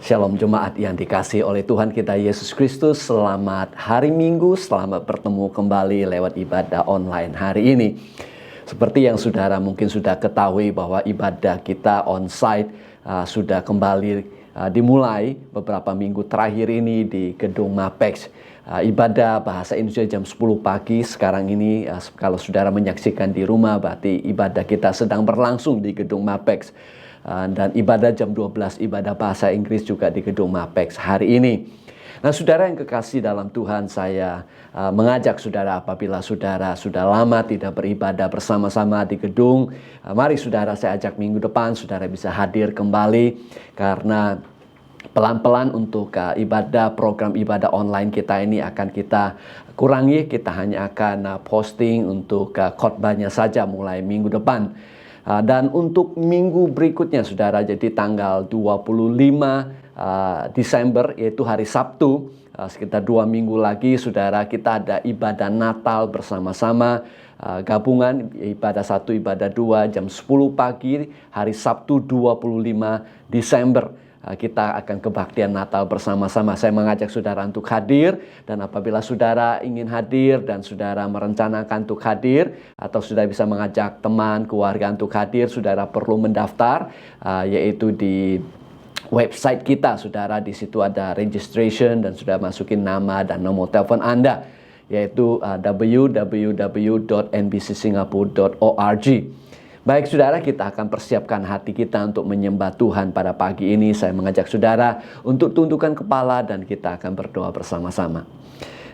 Shalom jemaat yang dikasihi oleh Tuhan kita Yesus Kristus. Selamat hari Minggu, selamat bertemu kembali lewat ibadah online hari ini. Seperti yang saudara mungkin sudah ketahui bahwa ibadah kita onsite sudah kembali dimulai beberapa minggu terakhir ini di gedung Mapex. Ibadah bahasa Indonesia jam 10 pagi sekarang ini, kalau saudara menyaksikan di rumah berarti ibadah kita sedang berlangsung di gedung Mapex. Dan ibadah jam 12 ibadah bahasa Inggris juga di gedung Mapex hari ini. Nah, saudara yang kekasih dalam Tuhan, saya mengajak saudara apabila saudara sudah lama tidak beribadah bersama-sama di gedung, mari saudara saya ajak minggu depan saudara bisa hadir kembali, karena pelan-pelan untuk program ibadah online kita ini akan kita kurangi. Kita hanya akan posting untuk khotbahnya saja mulai minggu depan. Dan untuk minggu berikutnya saudara, jadi tanggal 25 Desember yaitu hari Sabtu, sekitar 2 minggu lagi saudara, kita ada ibadah Natal bersama-sama, gabungan ibadah 1 ibadah 2 jam 10 pagi hari Sabtu 25 Desember. Kita akan kebaktian Natal bersama-sama. Saya mengajak saudara untuk hadir, dan apabila saudara ingin hadir dan saudara merencanakan untuk hadir, atau sudah bisa mengajak teman, keluarga untuk hadir, saudara perlu mendaftar, yaitu di website kita, saudara. Di situ ada registration dan sudah masukin nama dan nomor telepon Anda, yaitu www.nbcsingapore.org. Baik saudara, kita akan persiapkan hati kita untuk menyembah Tuhan pada pagi ini. Saya mengajak saudara untuk tundukkan kepala dan kita akan berdoa bersama-sama.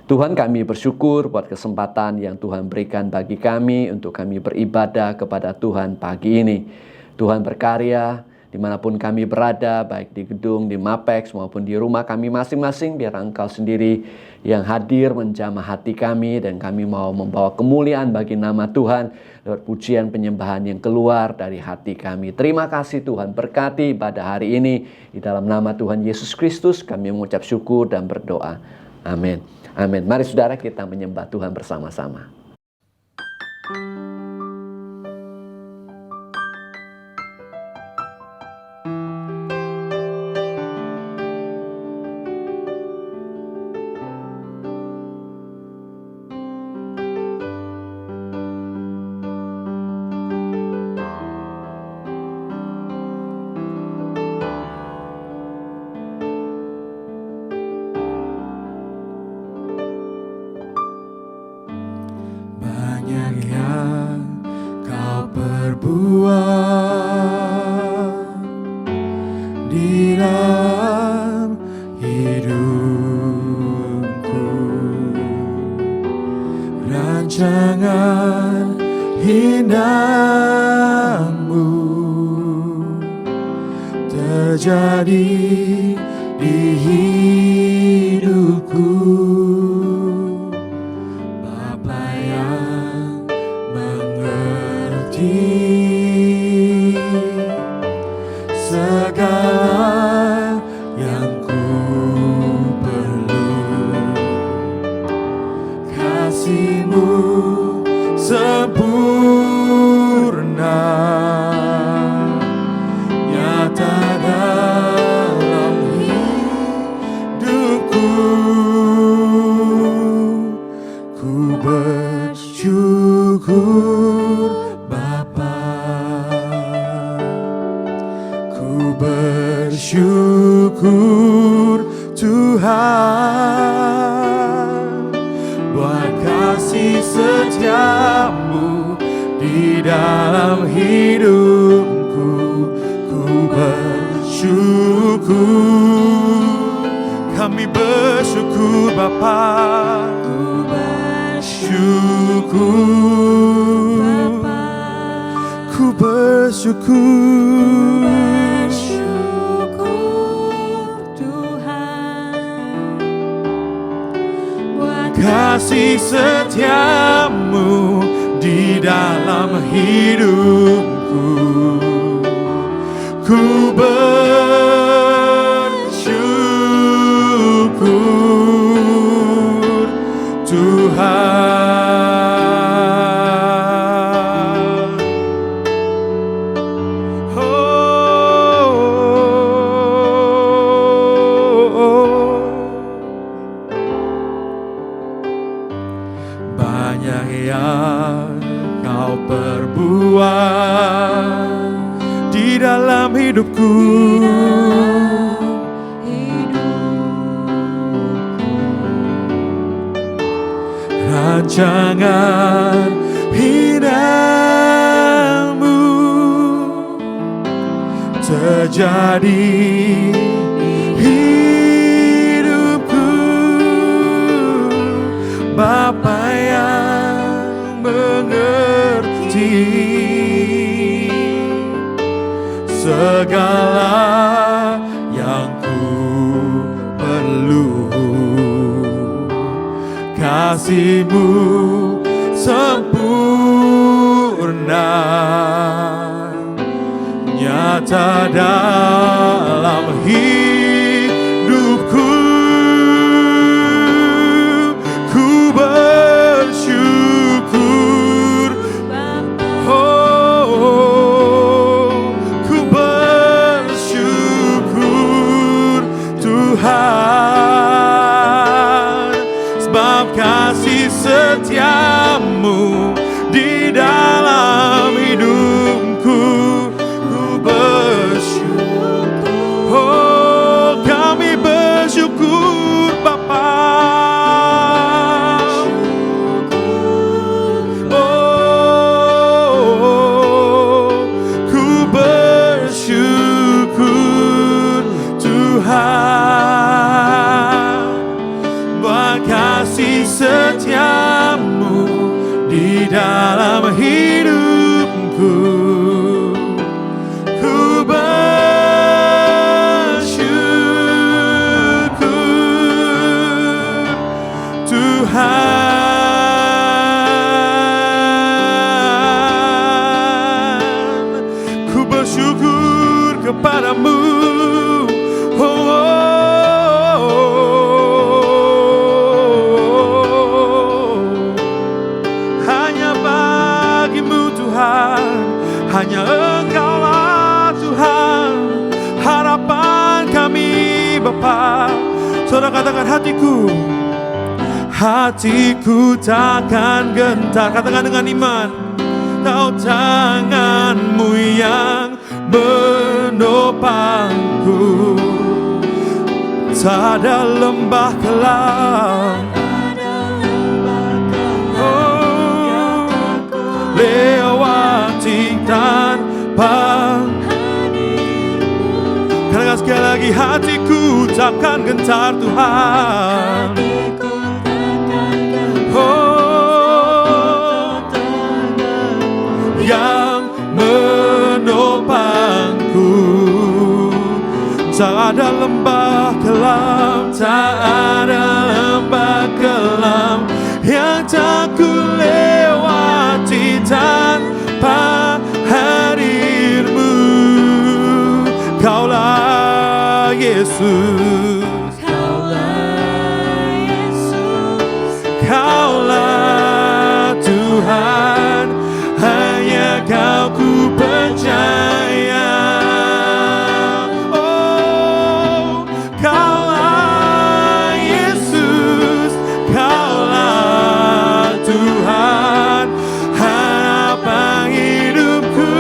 Tuhan, kami bersyukur buat kesempatan yang Tuhan berikan bagi kami untuk kami beribadah kepada Tuhan pagi ini. Tuhan berkarya dimanapun kami berada, baik di gedung, di Mapex maupun di rumah kami masing-masing. Biar Engkau sendiri yang hadir menjamah hati kami, dan kami mau membawa kemuliaan bagi nama Tuhan lewat pujian penyembahan yang keluar dari hati kami. Terima kasih Tuhan, berkati pada hari ini. Di dalam nama Tuhan Yesus Kristus kami mengucap syukur dan berdoa. Amin. Amin. Mari saudara kita menyembah Tuhan bersama-sama. Rancangan indahmu terjadi di hidupku. Bapa yang mengerti segala yang ku perlu, kasih-Mu sempurna nyata dalam hidupku. Ku bersyukur Bapa, ku bersyukur Tuhan buat kasih setiamu di dalam hidupku. Ku bersyukur, kami bersyukur Bapa, ku bersyukur Bapa, ku bersyukur Tuhan buat kasih setiamu di dalam hidupku. Ku bersyukur Tuhan. Oh, hidupku. Rancangan hidupmu terjadi hidupku. Bapa yang mengerti segala yang ku perlu. Kasih-Mu sempurna nyata dalam hidupku. Ku bersyukur, oh, ku bersyukur Tuhan, sebab kasih setiamu di dalam hidupku. Ku bersyukur, oh, kami bersyukur Bapa. Oh, ku bersyukur Tuhan, buat kasih setiamu di dalam hidupku. Ku bersyukur Tuhan, ku bersyukur kepadamu. Oh, oh, oh. Hanya bagimu Tuhan, hanya Engkaulah Tuhan, harapan kami Bapa. Saudara katakan, hatiku takkan gentar. Katakan dengan iman, Kau tangan-Mu yang menopangku. Tak ada lembah kelam, oh, lewati tanpa. Katakan sekali lagi, hatiku takkan gentar Tuhan. Oh, yang menopangku. Tak ada lembah kelam, tak ada lembah kelam yang tak ku lewati tanpa hadir-Mu. Kaulah Yesus, Kaulah Tuhan, hanya Kau ku percaya. Oh, Kaulah Yesus, Kaulah Tuhan, harapan hidupku.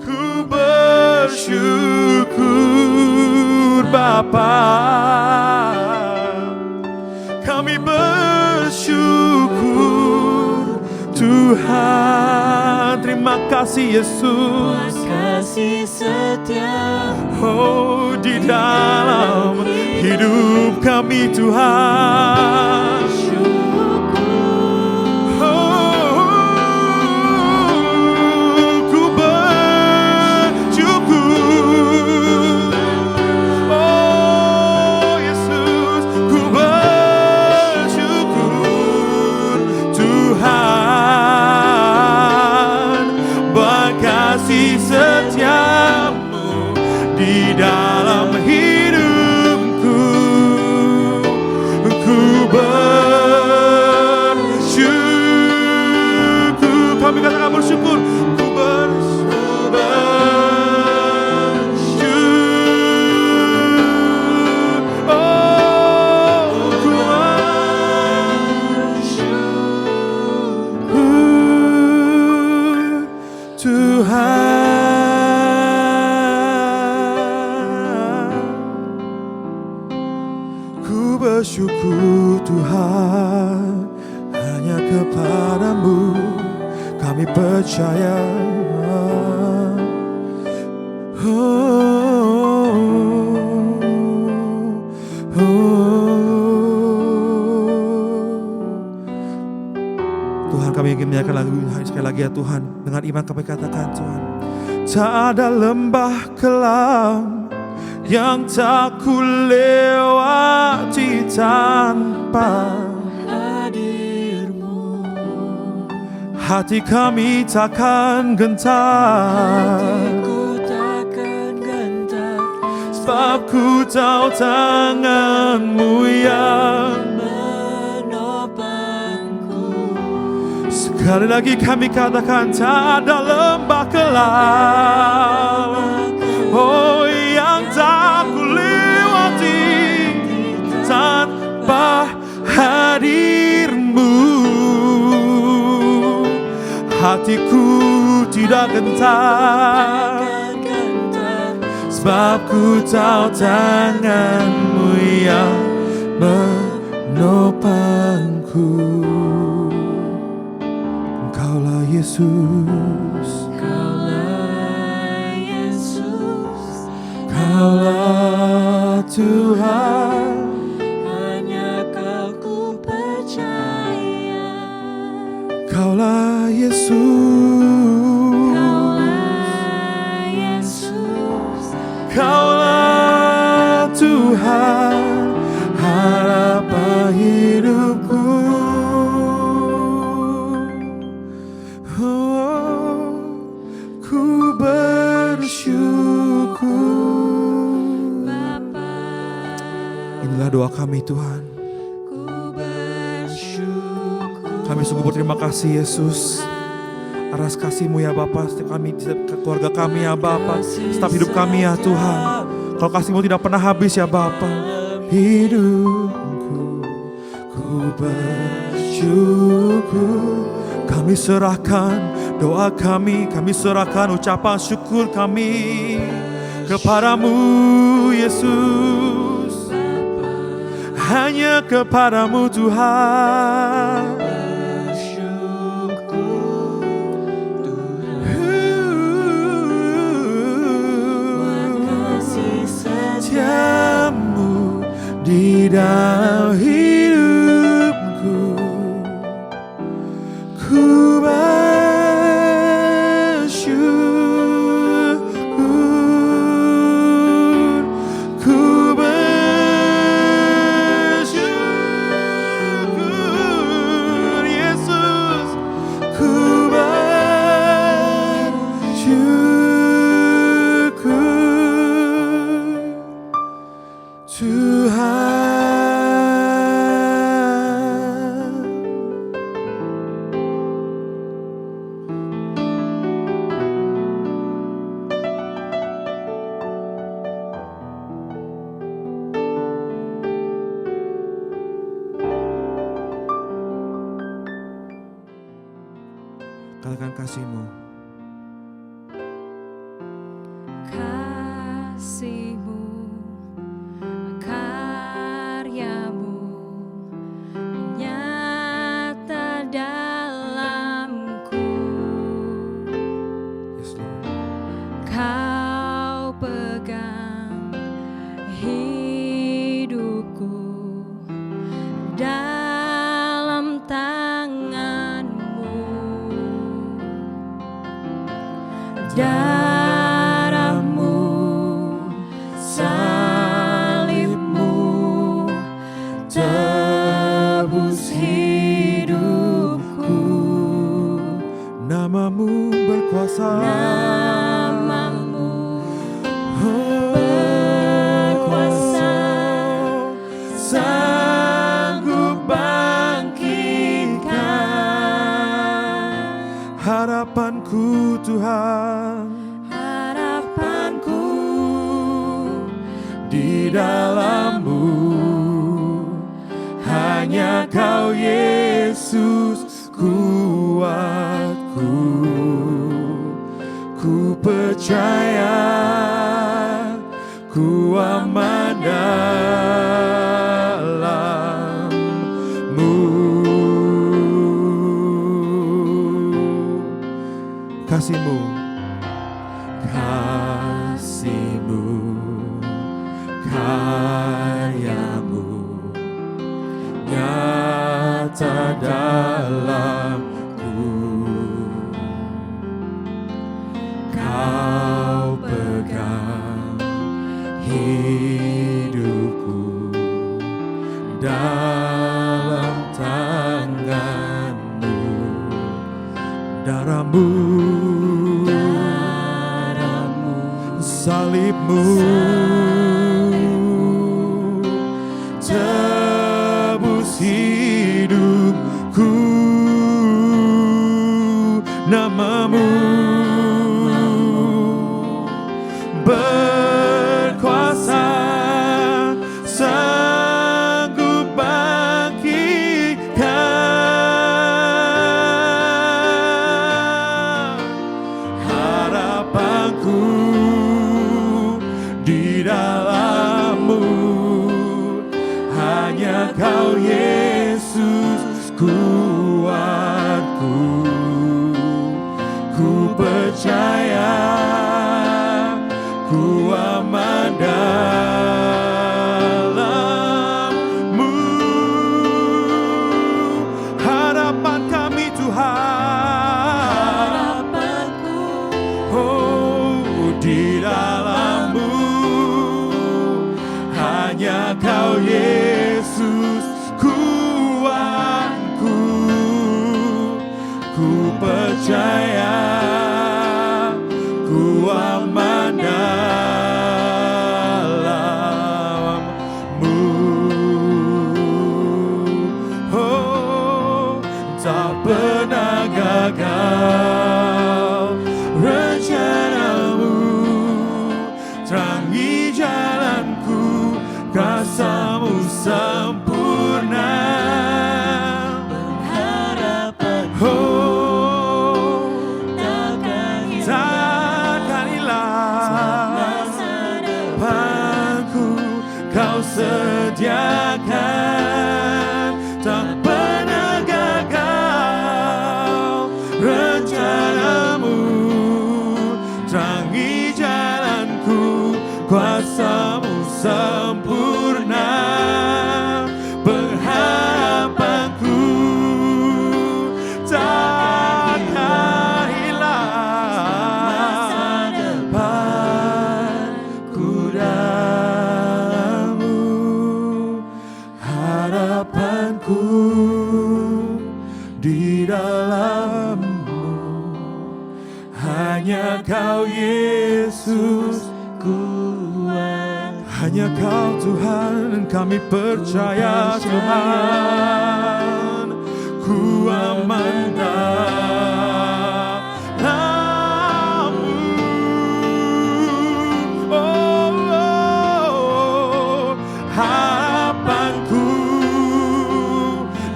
Ku bersyukur Bapa, kami bersyukur Tuhan. Terima kasih Yesus, kasih setia oh, di dalam hidup kami Tuhan. Setiamu di dalam hidupku. Ku bersyukur. Kami katakan bersyukur. Ku bersyukur. Oh, ku bersyukur. bersyukur Tuhan, hanya kepadamu kami percaya. Tuhan, kami ingin menyanyikan lagu sekali lagi ya Tuhan. Dengan iman kami katakan Tuhan, tak ada lembah kelam yang tak ku lewati tanpa hadirmu. hati kami takkan gentar, Hatiku takkan gentar, sebab ku tahu tanganmu yang menopangku. sekali lagi kami katakan, tak ada lembah kelam, oh yang tak ku lewati tanpa hadirmu. Hatiku tidak gentar, sebab ku tahu tanganmu yang menopangku. Engkaulah Yesus, Kaulah Yesus, Kaulah Tuhan, hanya Kau ku percaya. Kaulah Yesus, Kaulah Yesus, Kaulah Tuhan, harapan hidupku. Oh, ku bersyukur. Bapa, Inilah doa kami Tuhan. ku bersyukur. Kami sungguh berterima kasih Yesus atas kasih-Mu ya Bapa, setiap kami, setiap keluarga kami ya Bapa, setiap hidup kami ya Tuhan. Kalau kasih-Mu tidak pernah habis ya Bapa. Hidupku ku bersyukur. Kami serahkan doa kami serahkan ucapan syukur kami kepadamu Yesus. Hanya kepadamu Tuhan. Setiamu di dalam hidupku, ku bersyukur, ku bersyukur Yesus, ku bersyukur Tuhan. Katakan kasih-Mu. Kasih-Mu, karya-Mu nyata dalamku. Yes, Lord. Kau pegang hidupku dalam tangan-Mu. Darah-Mu, salib-Mu tebus hidupku. Nama-Mu berkuasa. Nama-Mu berkuasa, sanggup bangkitkan harapanku Tuhan, harapanku di dalam-Mu. Hanya Kau Yesus kuatku, ku percaya, ku aman dalam kasih-Mu, karya-Mu nyata dalamku. Kau pegang hidupku dalam tangan-Mu. Darah-Mu, salib-Mu tebus hidupku. Nama-Mu berkuasa, sanggup bangkitkan. Harapanku di dalam-Mu, hanya Kau Yesus kuatku. Ku percaya, ku aman dalam-Mu. Harapan kami Tuhan, oh di dalam-Mu, hanya Kau Yesus kuatku. Ku percaya, ku aman dalam-Mu. Oh, tak pernah gagal rencana-Mu, terangi jalanku, kasih-Mu sempurna. Oh, takkan hilang depanku, Kau sediakan. Tak pernah gagal rencana-Mu, terangi jalanku, kuasa-Mu sempurna. Pengharapanku takkan hilang depanku dalam-Mu. Harapanku di dalam-Mu, hanya Kau Yesus kuat. Hanya Kau Tuhan, kami percaya Tuhan. Ku aman dalam-Mu. Oh, oh, harapanku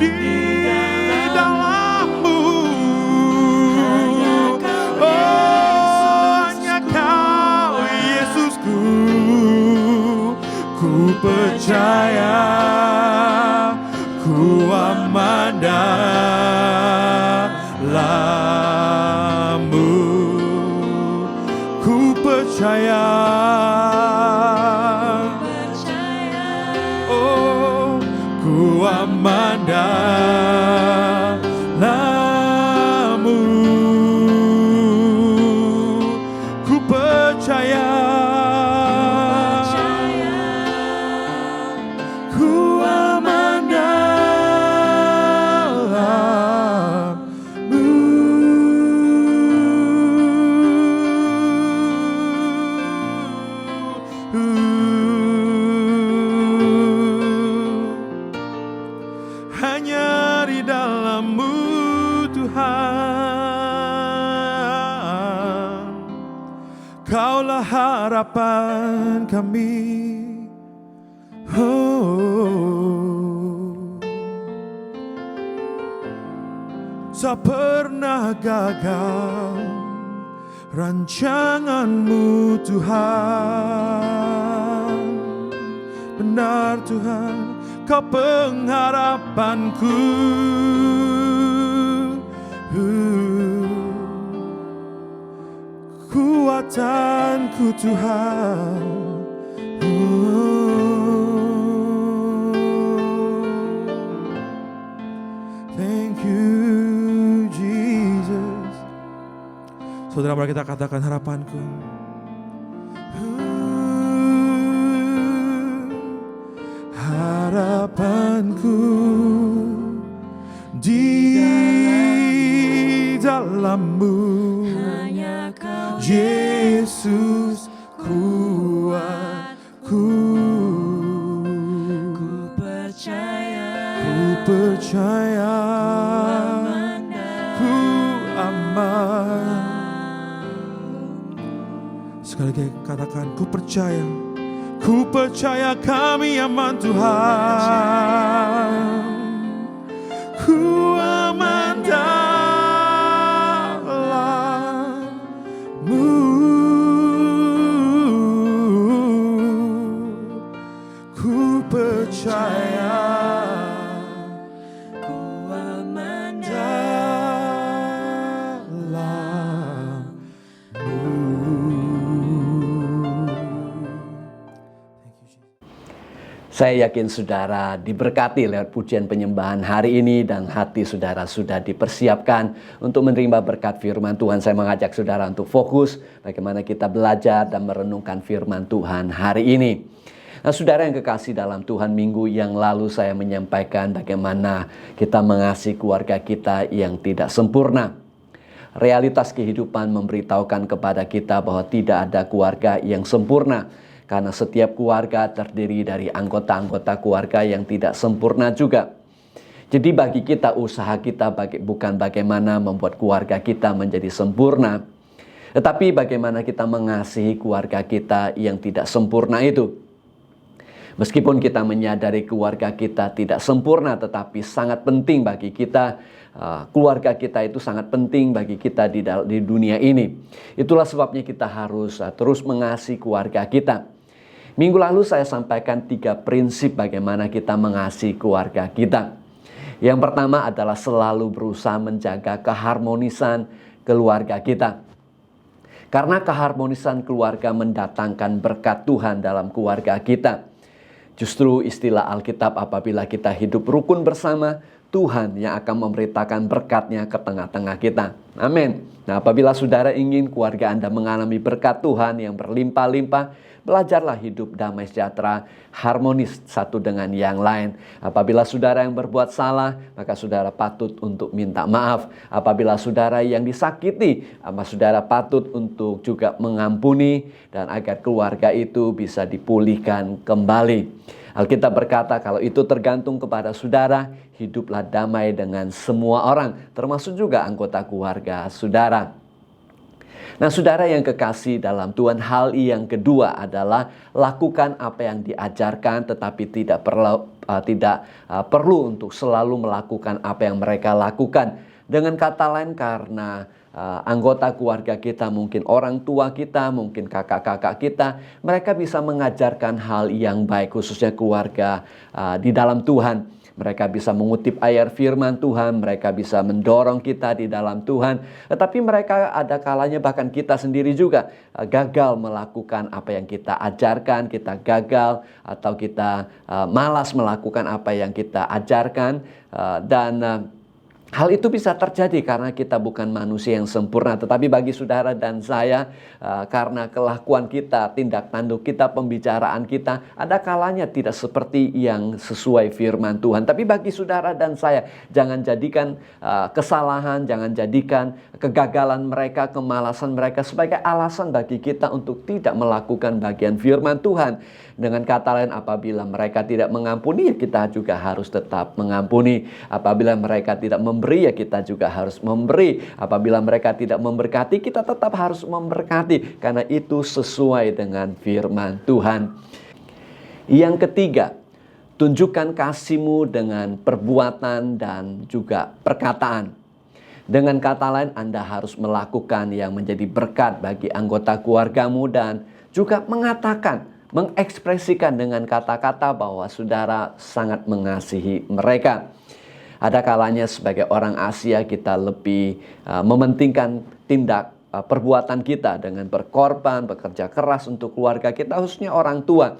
di dalam-Mu. Oh, hanya Kau Yesusku. Ku percaya, ku aman dalam-Mu. Ku percaya, oh, ku aman dalam-Mu. Ku percaya, ku aman dalam-Mu. Hanya di dalam-Mu Tuhan, Kaulah harapan kami. Oh, tak pernah gagal rancangan-Mu Tuhan. Benar Tuhan, Kau pengharapanku. harapanku Tuhan. Thank you Jesus. Saudara, mari kita katakan harapanku. Harapanku di dalam-Mu, Hanya Kau Yesus kuatku. ku percaya, Ku percaya, ku aman. Sekali lagi katakan, ku percaya. Ku percaya kami aman Tuhan. Ku aman dalam-Mu. Ku percaya ku aman Saya yakin saudara diberkati lewat pujian penyembahan hari ini dan hati saudara sudah dipersiapkan untuk menerima berkat firman Tuhan. Saya mengajak saudara untuk fokus bagaimana kita belajar dan merenungkan firman Tuhan hari ini. Nah, saudara yang kekasih dalam Tuhan, minggu yang lalu saya menyampaikan bagaimana kita mengasihi keluarga kita yang tidak sempurna. Realitas kehidupan memberitahukan kepada kita bahwa tidak ada keluarga yang sempurna. Karena setiap keluarga terdiri dari anggota-anggota keluarga yang tidak sempurna juga. Jadi bagi kita, usaha kita bukan bagaimana membuat keluarga kita menjadi sempurna, tetapi bagaimana kita mengasihi keluarga kita yang tidak sempurna itu. Meskipun kita menyadari keluarga kita tidak sempurna, tetapi sangat penting bagi kita. Keluarga kita itu sangat penting bagi kita di dunia ini. Itulah sebabnya kita harus terus mengasihi keluarga kita. Minggu lalu saya sampaikan 3 prinsip bagaimana kita mengasihi keluarga kita. Yang pertama adalah selalu berusaha menjaga keharmonisan keluarga kita. Karena keharmonisan keluarga mendatangkan berkat Tuhan dalam keluarga kita. Justru istilah Alkitab, apabila kita hidup rukun bersama, Tuhan yang akan memberitakan berkatnya ke tengah-tengah kita. Amin. Nah, apabila saudara ingin keluarga Anda mengalami berkat Tuhan yang berlimpah-limpah, belajarlah hidup damai sejahtera, harmonis satu dengan yang lain. Apabila saudara yang berbuat salah, maka saudara patut untuk minta maaf. Apabila saudara yang disakiti, saudara patut untuk juga mengampuni, dan agar keluarga itu bisa dipulihkan kembali. Alkitab berkata kalau itu tergantung kepada saudara, hiduplah damai dengan semua orang, termasuk juga anggota keluarga saudara. Nah, saudara yang kekasih dalam Tuhan, hal yang kedua adalah lakukan apa yang diajarkan, tetapi tidak perlu untuk selalu melakukan apa yang mereka lakukan. Dengan kata lain, karena anggota keluarga kita, mungkin orang tua kita, mungkin kakak-kakak kita, mereka bisa mengajarkan hal yang baik, khususnya keluarga di dalam Tuhan. Mereka bisa mengutip ayat firman Tuhan, mereka bisa mendorong kita di dalam Tuhan. Tetapi mereka ada kalanya, bahkan kita sendiri juga gagal melakukan apa yang kita ajarkan, kita gagal atau kita malas melakukan apa yang kita ajarkan. Hal itu bisa terjadi karena kita bukan manusia yang sempurna. Tetapi bagi saudara dan saya, karena kelakuan kita, tindak tanduk kita, pembicaraan kita, ada kalanya tidak seperti yang sesuai firman Tuhan. Tapi bagi saudara dan saya, jangan jadikan kesalahan, jangan jadikan kegagalan mereka, kemalasan mereka sebagai alasan bagi kita untuk tidak melakukan bagian firman Tuhan. Dengan kata lain, apabila mereka tidak mengampuni, ya kita juga harus tetap mengampuni. Apabila mereka tidak memberi, ya kita juga harus memberi. Apabila mereka tidak memberkati, kita tetap harus memberkati. Karena itu sesuai dengan firman Tuhan. Yang ketiga, tunjukkan kasih-Mu dengan perbuatan dan juga perkataan. Dengan kata lain, Anda harus melakukan yang menjadi berkat bagi anggota keluargamu dan juga mengatakan, mengekspresikan dengan kata-kata bahwa saudara sangat mengasihi mereka. Ada kalanya sebagai orang Asia kita lebih mementingkan tindak perbuatan kita dengan berkorban, bekerja keras untuk keluarga kita, khususnya orang tua.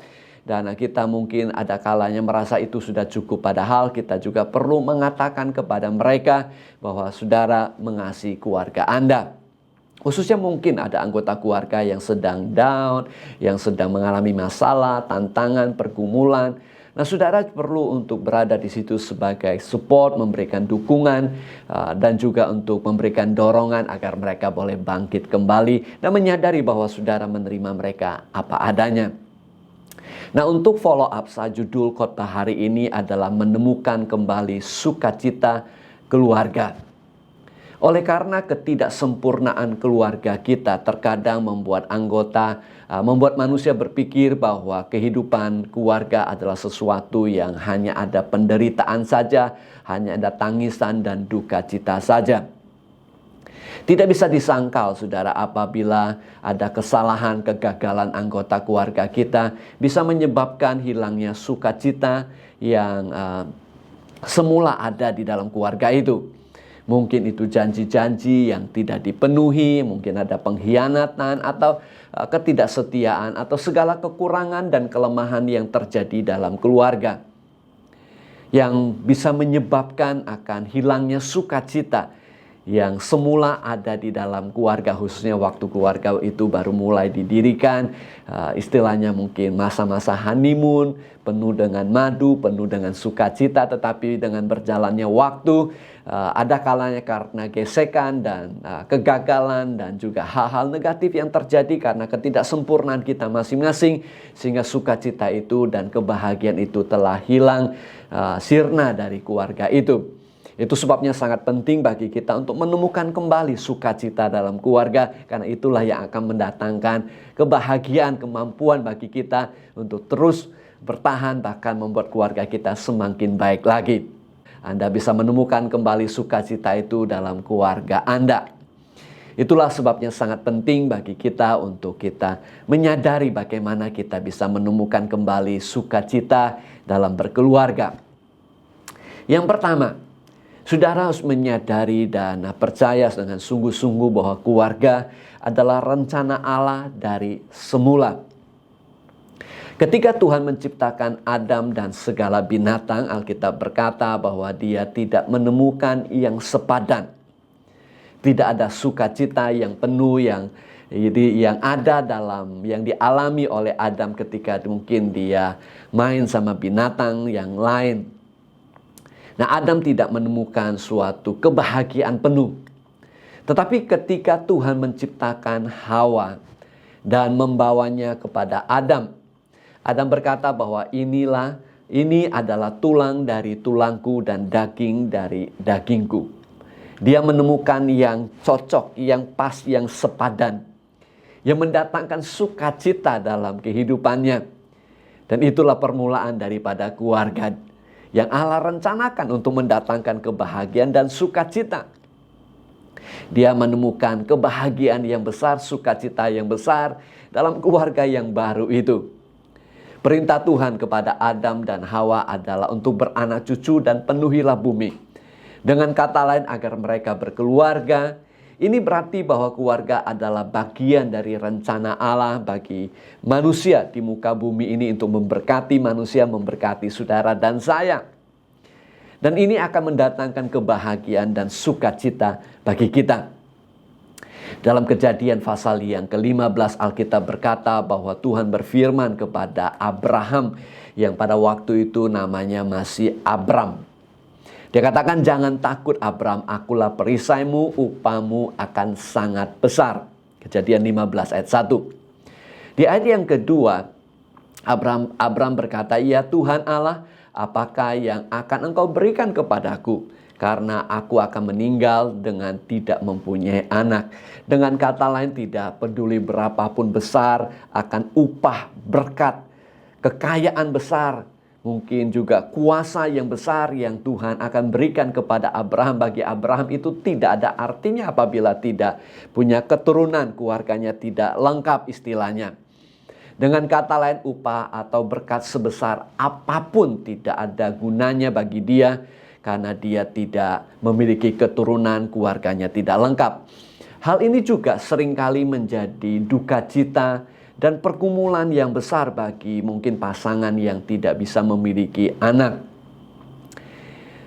Dan kita mungkin ada kalanya merasa itu sudah cukup, padahal kita juga perlu mengatakan kepada mereka bahwa saudara mengasihi keluarga Anda. Khususnya mungkin ada anggota keluarga yang sedang down, yang sedang mengalami masalah, tantangan, pergumulan. Nah, saudara perlu untuk berada di situ sebagai support, memberikan dukungan, dan juga untuk memberikan dorongan agar mereka boleh bangkit kembali dan menyadari bahwa saudara menerima mereka apa adanya. Nah, untuk follow up, judul khotbah hari ini adalah menemukan kembali sukacita keluarga. Oleh karena ketidaksempurnaan keluarga kita terkadang membuat manusia berpikir bahwa kehidupan keluarga adalah sesuatu yang hanya ada penderitaan saja, hanya ada tangisan dan duka cita saja. Tidak bisa disangkal, saudara, apabila ada kesalahan, kegagalan anggota keluarga kita bisa menyebabkan hilangnya sukacita yang semula ada di dalam keluarga itu. Mungkin itu janji-janji yang tidak dipenuhi, mungkin ada pengkhianatan atau ketidaksetiaan atau segala kekurangan dan kelemahan yang terjadi dalam keluarga, yang bisa menyebabkan akan hilangnya sukacita yang semula ada di dalam keluarga, khususnya waktu keluarga itu baru mulai didirikan. Istilahnya mungkin masa-masa honeymoon, penuh dengan madu, penuh dengan sukacita, tetapi dengan berjalannya waktu, ada kalanya karena gesekan dan kegagalan dan juga hal-hal negatif yang terjadi karena ketidaksempurnaan kita masing-masing, sehingga sukacita itu dan kebahagiaan itu telah hilang, sirna dari keluarga itu. Itu sebabnya sangat penting bagi kita untuk menemukan kembali sukacita dalam keluarga, karena itulah yang akan mendatangkan kebahagiaan, kemampuan bagi kita untuk terus bertahan, bahkan membuat keluarga kita semakin baik lagi. Anda bisa menemukan kembali sukacita itu dalam keluarga Anda. Itulah sebabnya sangat penting bagi kita untuk kita menyadari bagaimana kita bisa menemukan kembali sukacita dalam berkeluarga. Yang pertama, saudara harus menyadari dan percaya dengan sungguh-sungguh bahwa keluarga adalah rencana Allah dari semula. Ketika Tuhan menciptakan Adam dan segala binatang, Alkitab berkata bahwa Dia tidak menemukan yang sepadan. Tidak ada sukacita yang penuh yang ada yang dialami oleh Adam ketika mungkin dia main sama binatang yang lain. Nah, Adam tidak menemukan suatu kebahagiaan penuh. Tetapi ketika Tuhan menciptakan Hawa dan membawanya kepada Adam, Adam berkata bahwa ini adalah tulang dari tulangku dan daging dari dagingku. Dia menemukan yang cocok, yang pas, yang sepadan, yang mendatangkan sukacita dalam kehidupannya. Dan itulah permulaan daripada keluarga yang Allah rencanakan untuk mendatangkan kebahagiaan dan sukacita. Dia menemukan kebahagiaan yang besar, sukacita yang besar dalam keluarga yang baru itu. Perintah Tuhan kepada Adam dan Hawa adalah untuk beranak cucu dan penuhilah bumi. Dengan kata lain, agar mereka berkeluarga. Ini berarti bahwa keluarga adalah bagian dari rencana Allah bagi manusia di muka bumi ini untuk memberkati manusia, memberkati saudara dan saya. Dan ini akan mendatangkan kebahagiaan dan sukacita bagi kita. Dalam Kejadian pasal yang ke-15, Alkitab berkata bahwa Tuhan berfirman kepada Abraham yang pada waktu itu namanya masih Abram. Dia katakan, jangan takut Abram, akulah perisaimu, upahmu akan sangat besar. Kejadian 15 ayat 1. Di ayat yang kedua, Abram berkata, ya Tuhan Allah, apakah yang akan engkau berikan kepadaku? Karena aku akan meninggal dengan tidak mempunyai anak. Dengan kata lain, tidak peduli berapapun besar, akan upah, berkat, kekayaan besar, mungkin juga kuasa yang besar yang Tuhan akan berikan kepada Abraham. Bagi Abraham itu tidak ada artinya apabila tidak punya keturunan, keluarganya tidak lengkap istilahnya. Dengan kata lain, upah atau berkat sebesar apapun tidak ada gunanya bagi dia, karena dia tidak memiliki keturunan, keluarganya tidak lengkap. Hal ini juga seringkali menjadi duka cita dan pergumulan yang besar bagi mungkin pasangan yang tidak bisa memiliki anak.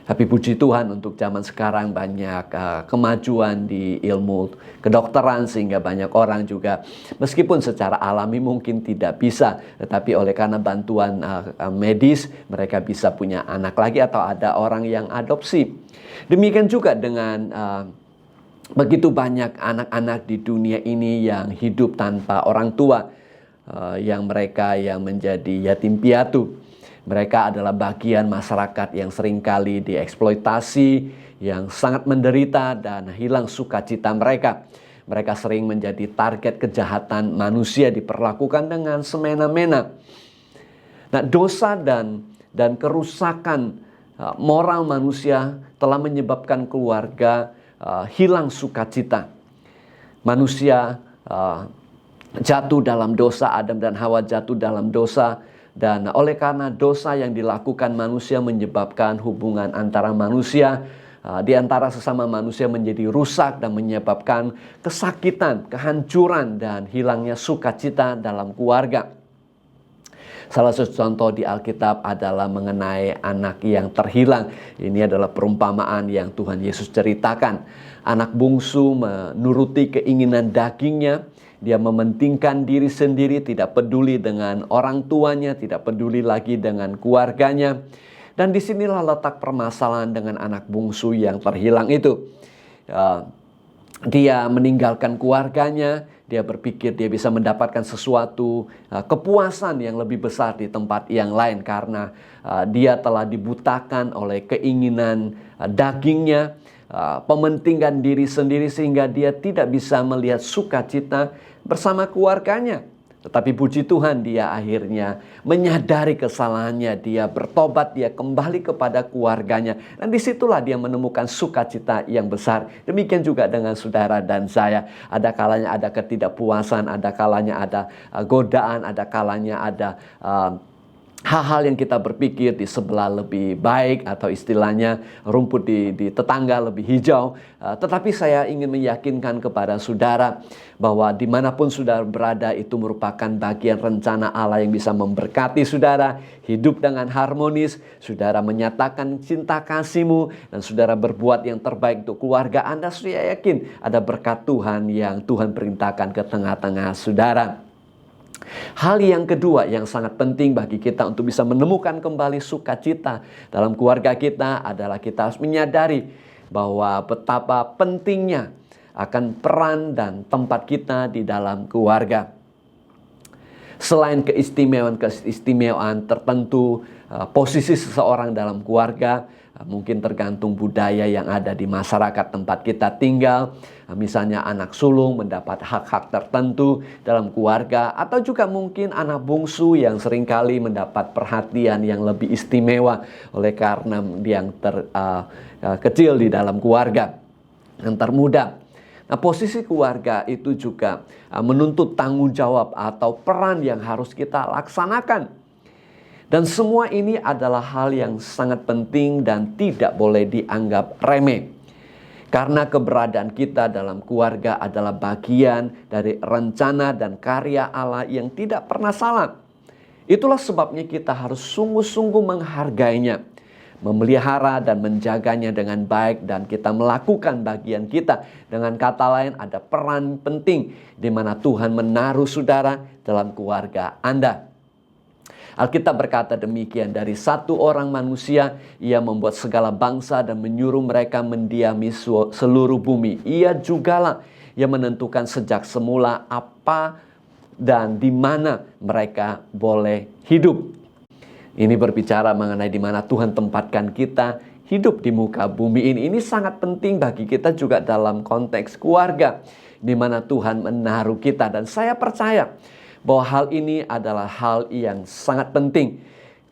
Tapi puji Tuhan untuk zaman sekarang banyak kemajuan di ilmu kedokteran sehingga banyak orang juga meskipun secara alami mungkin tidak bisa, tetapi oleh karena bantuan medis mereka bisa punya anak lagi atau ada orang yang adopsi. Demikian juga dengan begitu banyak anak-anak di dunia ini yang hidup tanpa orang tua, yang mereka yang menjadi yatim piatu. Mereka adalah bagian masyarakat yang seringkali dieksploitasi, yang sangat menderita dan hilang sukacita mereka. Mereka sering menjadi target kejahatan manusia, diperlakukan dengan semena-mena. Nah, dosa dan kerusakan moral manusia telah menyebabkan keluarga hilang sukacita. Manusia jatuh dalam dosa, Adam dan Hawa jatuh dalam dosa. Dan oleh karena dosa yang dilakukan manusia menyebabkan hubungan antara manusia di antara sesama manusia menjadi rusak dan menyebabkan kesakitan, kehancuran dan hilangnya sukacita dalam keluarga. Salah satu contoh di Alkitab adalah mengenai anak yang terhilang. Ini adalah perumpamaan yang Tuhan Yesus ceritakan. Anak bungsu menuruti keinginan dagingnya. Dia mementingkan diri sendiri, tidak peduli dengan orang tuanya, tidak peduli lagi dengan keluarganya. Dan disinilah letak permasalahan dengan anak bungsu yang terhilang itu. Dia meninggalkan keluarganya, dia berpikir dia bisa mendapatkan sesuatu kepuasan yang lebih besar di tempat yang lain karena dia telah dibutakan oleh keinginan dagingnya, pementingkan diri sendiri sehingga dia tidak bisa melihat sukacita bersama keluarganya. Tetapi puji Tuhan dia akhirnya menyadari kesalahannya, dia bertobat, dia kembali kepada keluarganya. Dan disitulah dia menemukan sukacita yang besar. Demikian juga dengan saudara dan saya. Ada kalanya ada ketidakpuasan, ada kalanya ada godaan, ada kalanya ada hal-hal yang kita berpikir di sebelah lebih baik atau istilahnya rumput di tetangga lebih hijau. Tetapi saya ingin meyakinkan kepada saudara bahwa dimanapun saudara berada itu merupakan bagian rencana Allah yang bisa memberkati saudara. Hidup dengan harmonis, saudara menyatakan cinta kasihmu dan saudara berbuat yang terbaik untuk keluarga Anda. Saya yakin ada berkat Tuhan yang Tuhan perintahkan ke tengah-tengah saudara. Hal yang kedua yang sangat penting bagi kita untuk bisa menemukan kembali sukacita dalam keluarga kita adalah kita harus menyadari bahwa betapa pentingnya akan peran dan tempat kita di dalam keluarga. Selain keistimewaan tertentu, posisi seseorang dalam keluarga mungkin tergantung budaya yang ada di masyarakat tempat kita tinggal. Misalnya anak sulung mendapat hak-hak tertentu dalam keluarga, atau juga mungkin anak bungsu yang seringkali mendapat perhatian yang lebih istimewa oleh karena dia yang kecil di dalam keluarga, yang termuda. Nah, posisi keluarga itu juga menuntut tanggung jawab atau peran yang harus kita laksanakan. Dan semua ini adalah hal yang sangat penting dan tidak boleh dianggap remeh. Karena keberadaan kita dalam keluarga adalah bagian dari rencana dan karya Allah yang tidak pernah salah. Itulah sebabnya kita harus sungguh-sungguh menghargainya, memelihara dan menjaganya dengan baik, dan kita melakukan bagian kita. Dengan kata lain, ada peran penting di mana Tuhan menaruh saudara dalam keluarga Anda. Alkitab berkata demikian, dari satu orang manusia ia membuat segala bangsa dan menyuruh mereka mendiami seluruh bumi. Ia jugalah yang menentukan sejak semula apa dan di mana mereka boleh hidup. Ini berbicara mengenai di mana Tuhan tempatkan kita hidup di muka bumi ini. Ini sangat penting bagi kita juga dalam konteks keluarga, di mana Tuhan menaruh kita. Dan saya percaya bahwa hal ini adalah hal yang sangat penting.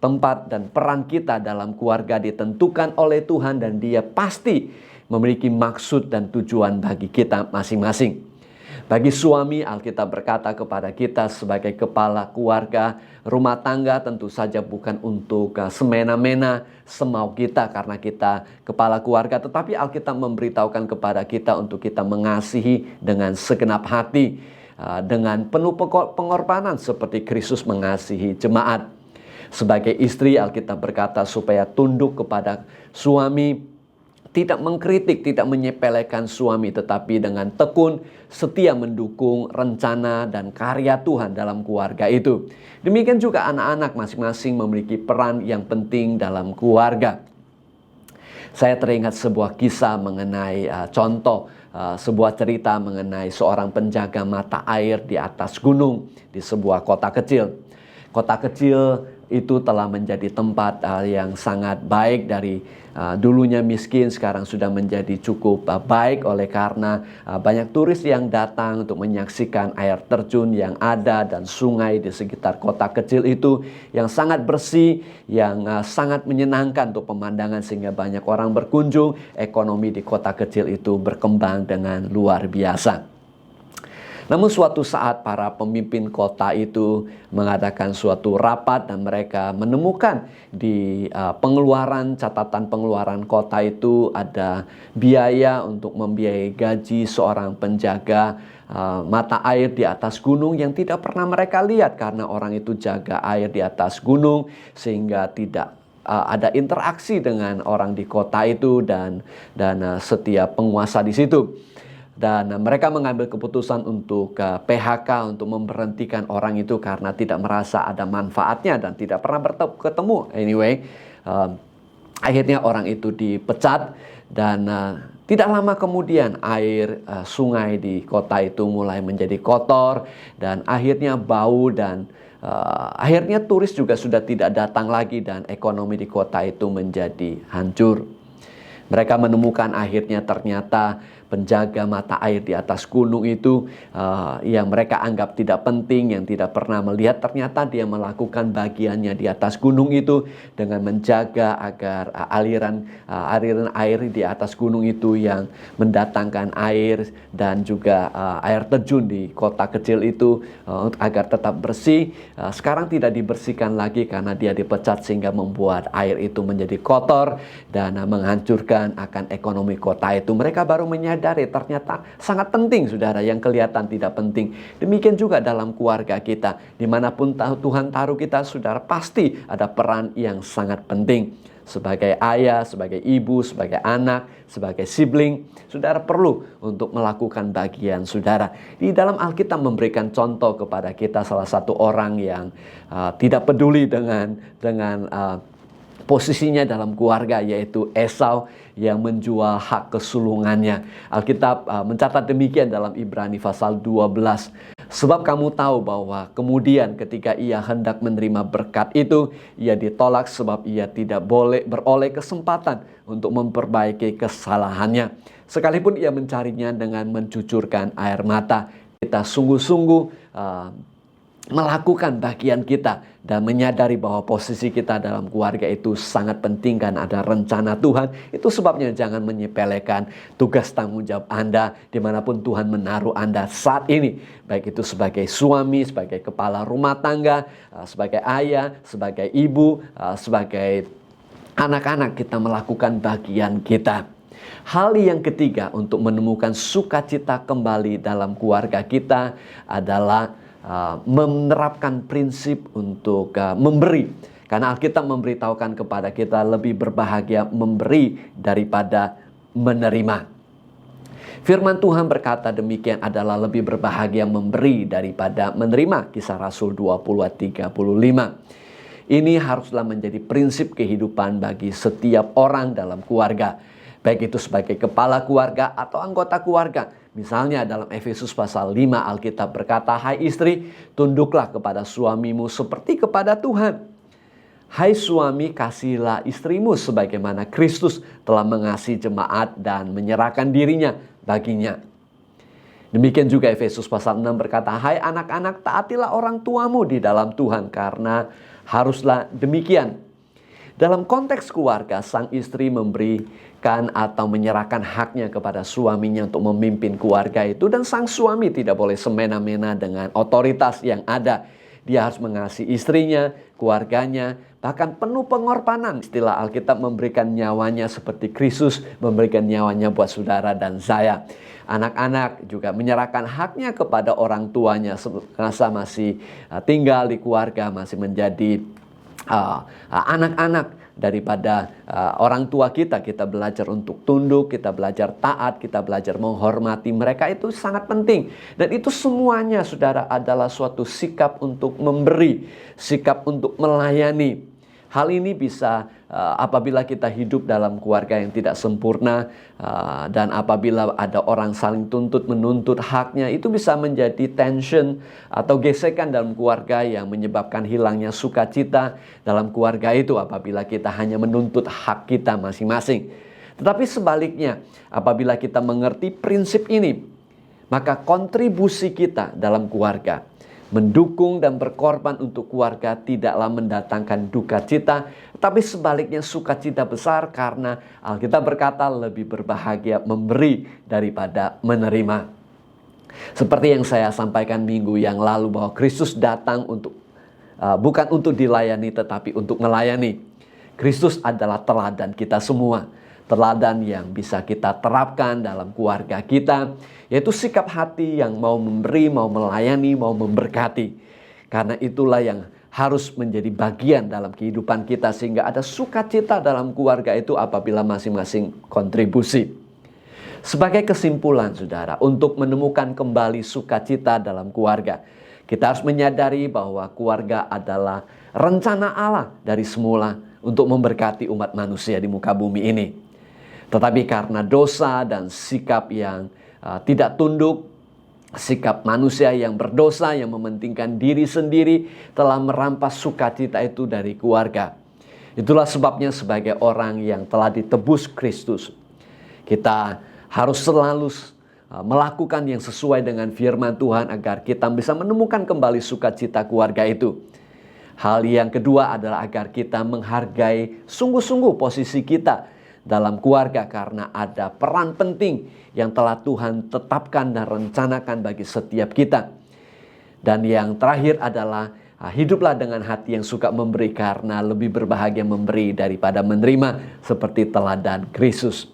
Tempat dan peran kita dalam keluarga ditentukan oleh Tuhan dan Dia pasti memiliki maksud dan tujuan bagi kita masing-masing. Bagi suami, Alkitab berkata kepada kita sebagai kepala keluarga, rumah tangga tentu saja bukan untuk semena-mena semau kita karena kita kepala keluarga, tetapi Alkitab memberitahukan kepada kita untuk kita mengasihi dengan segenap hati, dengan penuh pengorbanan seperti Kristus mengasihi jemaat. Sebagai istri, Alkitab berkata supaya tunduk kepada suami, tidak mengkritik, tidak menyepelekan suami, tetapi dengan tekun setia mendukung rencana dan karya Tuhan dalam keluarga itu. Demikian juga anak-anak masing-masing memiliki peran yang penting dalam keluarga. Saya teringat sebuah kisah mengenai sebuah cerita mengenai seorang penjaga mata air di atas gunung di sebuah kota kecil. Kota kecil itu telah menjadi tempat yang sangat baik dari dulunya miskin, sekarang sudah menjadi cukup baik oleh karena banyak turis yang datang untuk menyaksikan air terjun yang ada dan sungai di sekitar kota kecil itu yang sangat bersih, yang sangat menyenangkan untuk pemandangan sehingga banyak orang berkunjung. Ekonomi di kota kecil itu berkembang dengan luar biasa. Namun suatu saat para pemimpin kota itu mengadakan suatu rapat dan mereka menemukan di catatan pengeluaran kota itu ada biaya untuk membiayai gaji seorang penjaga mata air di atas gunung yang tidak pernah mereka lihat karena orang itu jaga air di atas gunung sehingga tidak ada interaksi dengan orang di kota itu dan setiap penguasa di situ. Dan mereka mengambil keputusan untuk PHK, untuk memberhentikan orang itu karena tidak merasa ada manfaatnya dan tidak pernah ketemu. Anyway, akhirnya orang itu dipecat dan tidak lama kemudian air sungai di kota itu mulai menjadi kotor dan akhirnya bau dan akhirnya turis juga sudah tidak datang lagi dan ekonomi di kota itu menjadi hancur. Mereka menemukan akhirnya ternyata penjaga mata air di atas gunung itu yang mereka anggap tidak penting, yang tidak pernah melihat, ternyata dia melakukan bagiannya di atas gunung itu dengan menjaga agar aliran air di atas gunung itu yang mendatangkan air dan juga air terjun di kota kecil itu agar tetap bersih. Sekarang tidak dibersihkan lagi karena dia dipecat sehingga membuat air itu menjadi kotor dan menghancurkan akan ekonomi kota itu. Mereka baru menyadari ternyata sangat penting, saudara, yang kelihatan tidak penting. Demikian juga dalam keluarga kita, dimanapun Tuhan taruh kita, saudara, pasti ada peran yang sangat penting. Sebagai ayah, sebagai ibu, sebagai anak, sebagai sibling, saudara perlu untuk melakukan bagian saudara. Di dalam Alkitab memberikan contoh kepada kita salah satu orang yang tidak peduli dengan posisinya dalam keluarga, yaitu Esau yang menjual hak kesulungannya. Alkitab mencatat demikian dalam Ibrani pasal 12. Sebab kamu tahu bahwa kemudian ketika ia hendak menerima berkat itu, ia ditolak sebab ia tidak boleh beroleh kesempatan untuk memperbaiki kesalahannya. Sekalipun ia mencarinya dengan mencucurkan air mata. Kita sungguh-sungguh melakukan bagian kita dan menyadari bahwa posisi kita dalam keluarga itu sangat penting kan ada rencana Tuhan. Itu sebabnya jangan menyepelekan tugas tanggung jawab Anda dimanapun Tuhan menaruh Anda saat ini. Baik itu sebagai suami, sebagai kepala rumah tangga, sebagai ayah, sebagai ibu, sebagai anak-anak, kita melakukan bagian kita. Hal yang ketiga untuk menemukan sukacita kembali dalam keluarga kita adalah menerapkan prinsip untuk memberi. Karena Alkitab memberitahukan kepada kita lebih berbahagia memberi daripada menerima. Firman Tuhan berkata demikian, adalah lebih berbahagia memberi daripada menerima. Kisah Rasul 20 ayat 35. Ini haruslah menjadi prinsip kehidupan bagi setiap orang dalam keluarga. Baik itu sebagai kepala keluarga atau anggota keluarga. Misalnya dalam Efesus pasal 5 Alkitab berkata, hai istri, tunduklah kepada suamimu seperti kepada Tuhan. Hai suami, kasihilah istrimu sebagaimana Kristus telah mengasihi jemaat dan menyerahkan dirinya baginya. Demikian juga Efesus pasal 6 berkata, hai anak-anak, taatilah orang tuamu di dalam Tuhan, karena haruslah demikian. Dalam konteks keluarga, sang istri memberikan atau menyerahkan haknya kepada suaminya untuk memimpin keluarga itu. Dan sang suami tidak boleh semena-mena dengan otoritas yang ada. Dia harus mengasihi istrinya, keluarganya, bahkan penuh pengorbanan. Istilah Alkitab memberikan nyawanya seperti Kristus memberikan nyawanya buat saudara dan saya. Anak-anak juga menyerahkan haknya kepada orang tuanya semasa masih tinggal di keluarga, masih menjadi anak-anak daripada orang tua kita. Kita belajar untuk tunduk, kita belajar taat, kita belajar menghormati mereka. Itu sangat penting. Dan itu semuanya, saudara, adalah suatu sikap untuk memberi, sikap untuk melayani. Hal ini bisa apabila kita hidup dalam keluarga yang tidak sempurna, dan apabila ada orang saling tuntut menuntut haknya, itu bisa menjadi tension atau gesekan dalam keluarga yang menyebabkan hilangnya sukacita dalam keluarga itu apabila kita hanya menuntut hak kita masing-masing. Tetapi sebaliknya, apabila kita mengerti prinsip ini, maka kontribusi kita dalam keluarga, mendukung dan berkorban untuk keluarga, tidaklah mendatangkan duka cita, tapi sebaliknya sukacita besar, karena Alkitab berkata lebih berbahagia memberi daripada menerima. Seperti yang saya sampaikan minggu yang lalu, bahwa Kristus datang untuk bukan untuk dilayani tetapi untuk melayani. Kristus adalah teladan kita semua. Teladan yang bisa kita terapkan dalam keluarga kita, yaitu sikap hati yang mau memberi, mau melayani, mau memberkati. Karena itulah yang harus menjadi bagian dalam kehidupan kita, sehingga ada sukacita dalam keluarga itu apabila masing-masing kontribusi. Sebagai kesimpulan, saudara, untuk menemukan kembali sukacita dalam keluarga, kita harus menyadari bahwa keluarga adalah rencana Allah dari semula untuk memberkati umat manusia di muka bumi ini. Tetapi karena dosa dan sikap yang tidak tunduk, sikap manusia yang berdosa, yang mementingkan diri sendiri, telah merampas sukacita itu dari keluarga. Itulah sebabnya sebagai orang yang telah ditebus Kristus, kita harus selalu melakukan yang sesuai dengan firman Tuhan agar kita bisa menemukan kembali sukacita keluarga itu. Hal yang kedua adalah agar kita menghargai sungguh-sungguh posisi kita dalam keluarga, karena ada peran penting yang telah Tuhan tetapkan dan rencanakan bagi setiap kita. Dan yang terakhir adalah hiduplah dengan hati yang suka memberi, karena lebih berbahagia memberi daripada menerima, seperti teladan Kristus.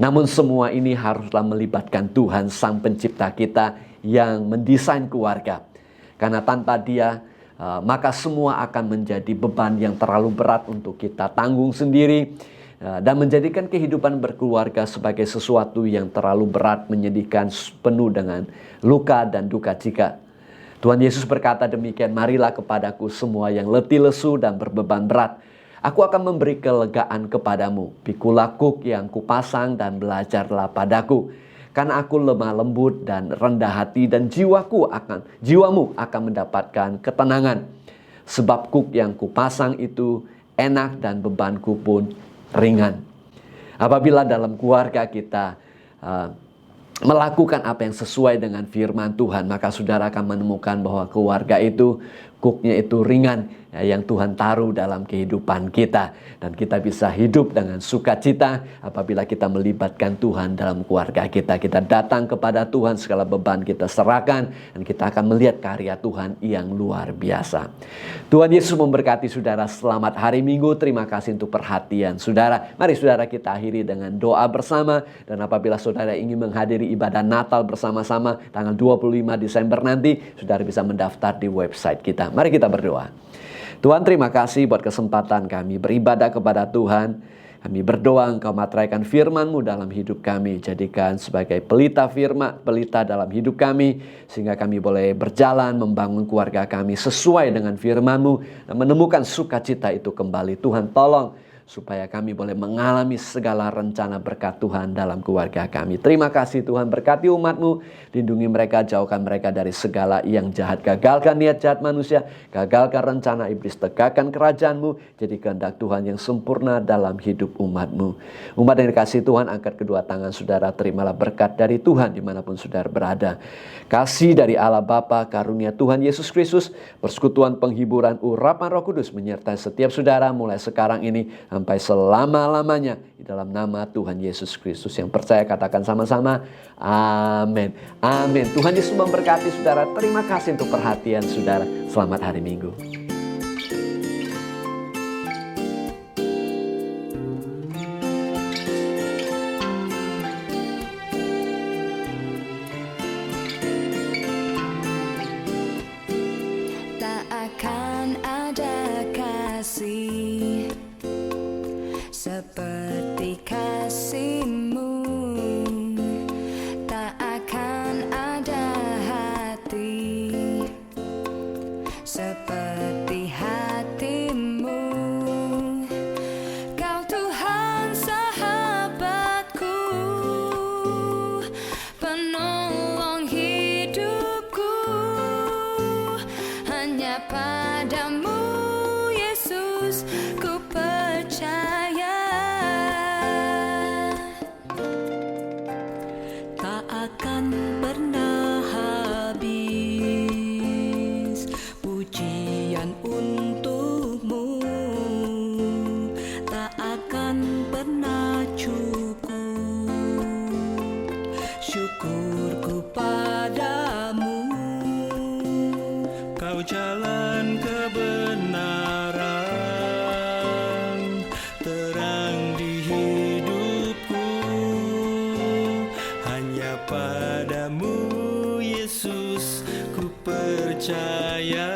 Namun semua ini haruslah melibatkan Tuhan, Sang Pencipta kita, yang mendesain keluarga. Karena tanpa Dia, maka semua akan menjadi beban yang terlalu berat untuk kita tanggung sendiri, dan menjadikan kehidupan berkeluarga sebagai sesuatu yang terlalu berat, menyedihkan, penuh dengan luka dan duka cita. Tuhan Yesus berkata demikian, "Marilah kepadaku semua yang letih lesu dan berbeban berat, aku akan memberi kelegaan kepadamu. Pikulah kuk yang kupasang dan belajarlah padaku, karena aku lemah lembut dan rendah hati, dan jiwamu akan mendapatkan ketenangan. Sebab kuk yang kupasang itu enak dan bebanku pun ringan." Apabila dalam keluarga kita melakukan apa yang sesuai dengan firman Tuhan, maka saudara akan menemukan bahwa keluarga itu, kuknya itu ringan, yang Tuhan taruh dalam kehidupan kita. Dan kita bisa hidup dengan sukacita apabila kita melibatkan Tuhan dalam keluarga kita. Kita datang kepada Tuhan, segala beban kita serahkan, dan kita akan melihat karya Tuhan yang luar biasa. Tuhan Yesus memberkati saudara. Selamat hari Minggu. Terima kasih untuk perhatian saudara. Mari saudara kita akhiri dengan doa bersama. Dan apabila saudara ingin menghadiri ibadah Natal bersama-sama tanggal 25 Desember nanti, saudara bisa mendaftar di website kita. Mari kita berdoa. Tuhan, terima kasih buat kesempatan kami beribadah kepada Tuhan. Kami berdoa Engkau materaikan firman-Mu dalam hidup kami. Jadikan sebagai pelita dalam hidup kami, sehingga kami boleh berjalan membangun keluarga kami sesuai dengan firman-Mu dan menemukan sukacita itu kembali. Tuhan, tolong supaya kami boleh mengalami segala rencana berkat Tuhan dalam keluarga kami. Terima kasih Tuhan, berkati umat-Mu, lindungi mereka, jauhkan mereka dari segala yang jahat. Gagalkan niat jahat manusia, gagalkan rencana iblis, tegakkan kerajaan-Mu, jadi kehendak Tuhan yang sempurna dalam hidup umat-Mu. Umat yang dikasihi Tuhan, angkat kedua tangan saudara, terimalah berkat dari Tuhan dimanapun saudara berada. Kasih dari Allah Bapa, karunia Tuhan Yesus Kristus, persekutuan penghiburan, urapan Roh Kudus menyertai setiap saudara mulai sekarang ini sampai selama-lamanya. Di dalam nama Tuhan Yesus Kristus. Yang percaya katakan sama-sama, amin. Amin. Tuhan Yesus memberkati saudara. Terima kasih untuk perhatian saudara. Selamat hari Minggu. Tak akan ada kasih seperti kasih-Mu, tak akan ada hati seperti hati-Mu. Kau Tuhan sahabatku, penolong hidupku, hanya padamu Yesus ku percaya. Tak akan pernah habis pujian untuk-Mu, tak akan pernah cukup syukurku padamu. Kau jalan kebenaran, terang di hidupku, hanya padamu Yesus ku percaya.